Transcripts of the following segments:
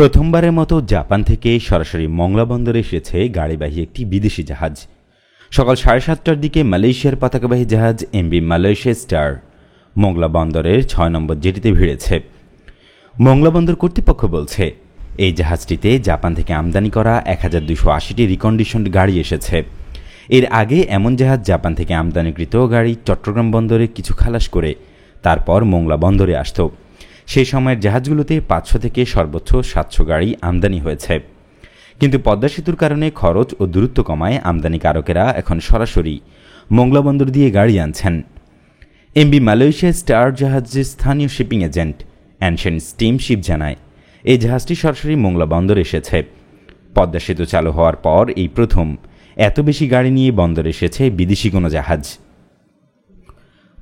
প্রথমবারের মতো জাপান থেকে সরাসরি মংলা বন্দরে এসেছে গাড়িবাহী একটি বিদেশি জাহাজ। সকাল 7:30টার দিকে মালয়েশিয়ার পতাকাবাহী জাহাজ এমভি মালয়েশিয়া স্টার মংলা বন্দরের 6 নম্বর জেটিতে ভিড়েছে। মংলা বন্দর কর্তৃপক্ষ বলছে, এই জাহাজটিতে জাপান থেকে আমদানি করা 1280টি রিকন্ডিশনড গাড়ি এসেছে। এর আগে এমন জাহাজ জাপান থেকে আমদানিকৃত গাড়ি চট্টগ্রাম বন্দরে কিছু খালাস করে তারপর মংলা বন্দরে আসত। সেই সময়ের জাহাজগুলোতে 500 থেকে সর্বোচ্চ 700 গাড়ি আমদানি হয়েছে। কিন্তু পদ্মা সেতুর কারণে খরচ ও দূরত্ব কমায় আমদানিকারকেরা এখন সরাসরি মংলা বন্দর দিয়ে গাড়ি আনছেন। এমভি মালয়েশিয়া স্টার জাহাজের স্থানীয় শিপিং এজেন্ট অ্যানশিয়েন্ট স্টিমশিপ জানায়, এই জাহাজটি সরাসরি মংলা বন্দর এসেছে। পদ্মা সেতু চালু হওয়ার পর এই প্রথম এত বেশি গাড়ি নিয়ে বন্দরে এসেছে বিদেশি কোনো জাহাজ।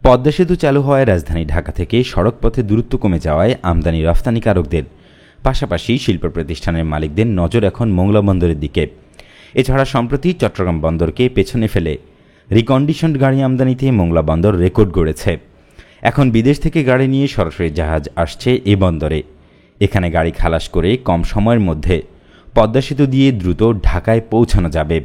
পদ্মা সেতু চালু হওয়ায় রাজধানী ঢাকা থেকে সড়কপথে দূরত্ব কমে যাওয়ায় আমদানি রফতানিকারকদের পাশাপাশি শিল্প প্রতিষ্ঠানের মালিকদের নজর এখন মংলা বন্দরের দিকে। এছাড়া সম্প্রতি চট্টগ্রাম বন্দরকে পেছনে ফেলে রিকন্ডিশনড গাড়ি আমদানিতে মংলা বন্দর রেকর্ড গড়েছে। এখন বিদেশ থেকে গাড়ি নিয়ে সরাসরি জাহাজ আসছে এ বন্দরে। এখানে গাড়ি খালাস করে কম সময়ের মধ্যে পদ্মা সেতু দিয়ে দ্রুত ঢাকায় পৌঁছানো যাবে।